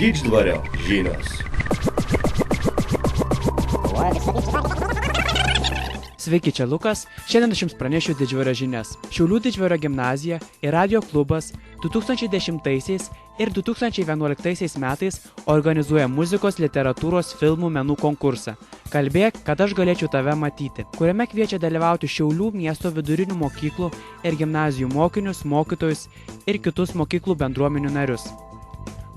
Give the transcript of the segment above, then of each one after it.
Didždvario žinios. Sveiki, čia Lukas. Šiandien aš jums pranešiu Didždvario žinias. Šiaulių Didždvario gimnazija ir radio klubas 2010 ir 2011 metais organizuoja muzikos, literatūros, filmų, menų konkursą Kalbėk, kad aš galėčiau tave matyti, kuriame kviečia dalyvauti Šiaulių miesto vidurinių mokyklų ir gimnazijų mokinius, mokytojus ir kitus mokyklų bendruomenių narius.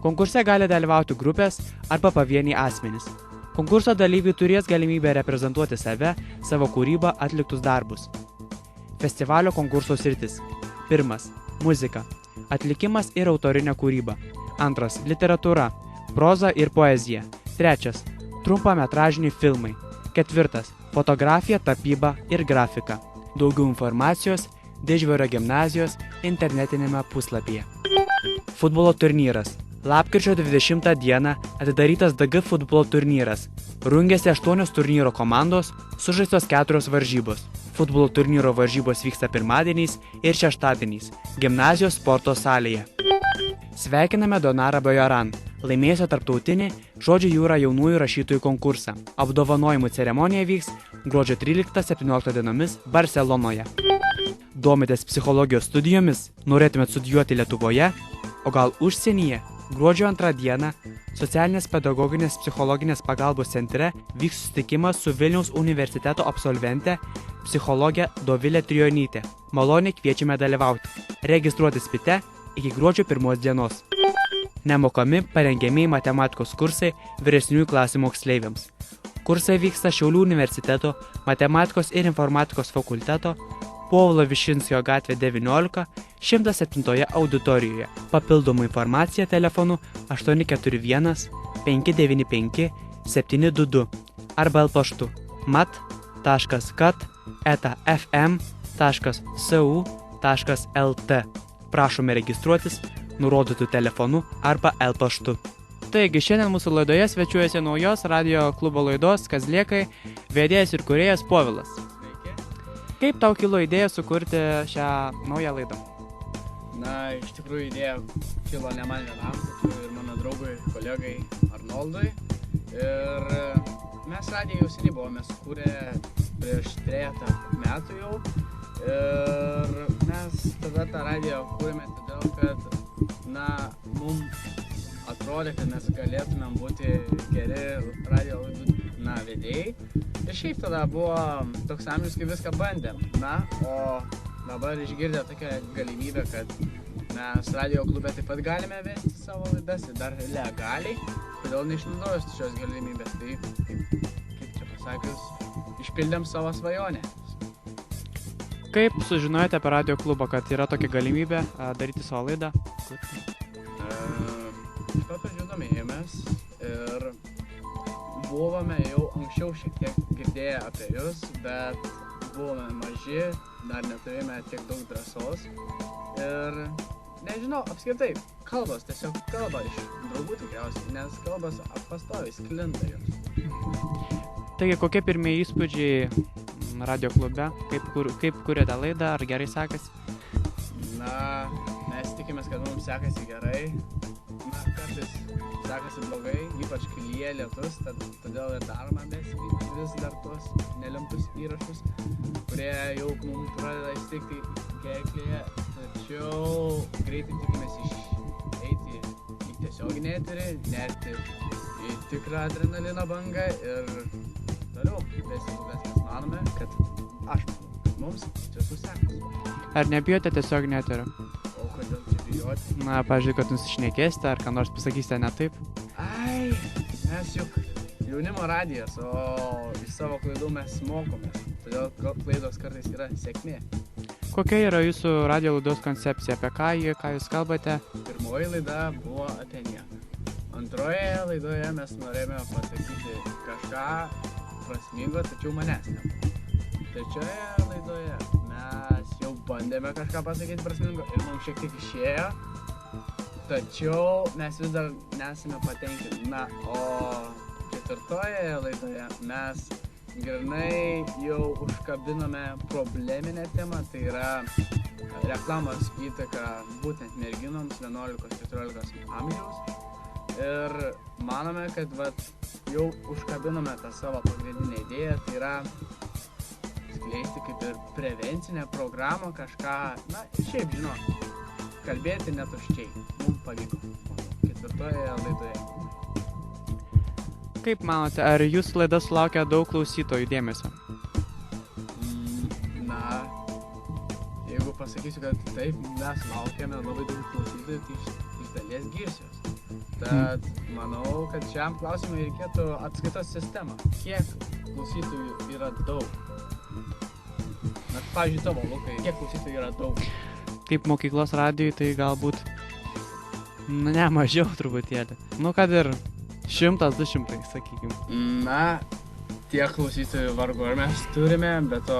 Konkurse gali dalyvauti grupės arba pavieniai asmenys. Konkurso dalyviai turės galimybę reprezentuoti save, savo kūrybą, atliktus darbus. Festivalio konkurso sritis. 1. Muzika. Atlikimas ir autorinė kūryba. 2. Literatūra. Proza ir poezija. 3. Trumpametražiniai filmai. 4. Fotografija, tapyba ir grafika. Daugiau informacijos Didždvario gimnazijos internetinėme puslapyje. Futbolo turnyras. Lapkričio 20 dieną atidarytas DG futbolo turnyras. Rungėsi 8 turnyro komandos, sužaistos 4 varžybos. Futbolo turnyro varžybos vyksta pirmadieniais ir šeštadieniais gimnazijos sporto salėje. Sveikiname Donarą Bajoran, laimėjusio tarptautinį Žodžio jūra jaunųjų rašytojų konkursą. Apdovanojimų ceremonija vyks gruodžio 13-17 dienomis Barselonoje. Domitės psichologijos studijomis, norėtumėt studijuoti Lietuvoje, o gal užsienyje? Gruodžio 2 dieną Socialinės pedagoginės psichologinės pagalbos centre vyks susitikimas su Vilniaus universiteto absolvente psichologė Dovilė Trijonytė. Maloniai kviečiame dalyvauti. Registruotis PITE iki gruodžio 1 dienos. Nemokami parengiamieji matematikos kursai vyresniųjų klasių moksleiviams. Kursai vyksta Šiaulių universiteto matematikos ir informatikos fakulteto Povilo Višinskio gatvė 19, 107 auditorijoje. Papildomų informacija telefonu 841 595 722 arba paštu mat.kat@fm.su.lt. Prašome registruotis nurodytų telefonu arba paštu. Taigi, šiandien mūsų laidoje svečiuojasi naujos radio klubo laidos Kazlėkai vedėjas ir kūrėjas Povilas. Kaip tau kilo idėja sukurti šią naują laidą? Na, iš tikrųjų idėja kilo ne man vienam, tačiau ir mano draugui, kolegai Arnoldui. Ir mes radiją jau seniai buvome sukūrę prieš 3 metų jau. Ir mes tada tą radiją kūrėme todėl, kad mums atrodė, kad mes galėtumėm būti geri radijo laidų vedėjai. Ir šiaip tada buvo toks amžius, kai viską bandėm. O dabar išgirdę tokią galimybę, kad mes radio klube taip pat galime vesti savo laidas ir dar legaliai, kodėl neišnaudojus šios galimybės. Tai, kaip čia pasakius, išpildėm savo svajonę. Kaip sužinojote apie radio klubą, kad yra tokia galimybė daryti savo laidą? Iš to pradžių domėjomės ir buvome jau anksčiau šiek tiek girdėję apie jūs, bet buvome maži, dar neturėjome tiek daug drąsos ir nežinau, apskritai, kalbos, tiesiog kalba iš draugų tikriausiai, nes kalbos pastoviai sklinda jos. Taigi, kokie pirmieji įspūdžiai radio klube, kaip kuriate laidą, ar gerai sekasi? Mes tikimės, kad mums sekasi gerai. Kartais sekasi blogai, ypač kai lyja lietus, todėl ir darome vis dar tuos nelemtus įrašus, kurie jau mums pradeda įsteigti gerklėje, tačiau greitai tikimės eiti į tiesioginį eterį, nerti į tikrą adrenalino bangą ir toliau vesti, mes manome, kad mums tiesų sekasi. Ar nebijote tiesioginį eterį? O kodėl čia bijoti? Pavyzdžiui, kad nusišnekėsite, ar ką nors pasakysite ne taip? Mes juk jaunimo radijas, o iš savo klaidų mes mokomės, todėl klaidos kartais yra sėkmė. Kokia yra jūsų radio laidos koncepcija, apie ką jūs kalbate? Pirmoji laida buvo apie nieką. Antroje laidoje mes norėjome pasakyti kažką prasmingo, tačiau manęs nebuvo. Trečioje laidoje mes jau bandėme kažką pasakyti prasmingo ir mums šiek tiek išėjo, tačiau mes vis dar nesame patenkinti. O ketvirtoje laidoje mes grynai jau užkabinome probleminę temą, tai yra reklamos įtaka būtent merginoms 11-14 amžiaus. ir manome, kad jau užkabinome tą savo pagrindinę idėją, tai yra skleisti kaip ir prevencinę programą, kažką, šiaip kalbėti netuščiai. Mums pavyko 4 laidoje. Kaip manote, ar jūsų laida sulaukia daug klausytojų dėmesio? Jeigu pasakysiu, kad taip, mes laukiame labai daug klausytojų, tai iš dalies girsiuos. Tad manau, kad šiam klausimui reikėtų atskaitos sistemą. Kiek klausytojų yra daug? Pavyzdžiui, tavo, Lukai, kiek klausytojų yra daug? Kaip mokyklos radijui, tai galbūt, ne, mažiau truputėlį. Kad ir 100-200, sakykim. Tiek klausytojų vargu ar mes turime, bet to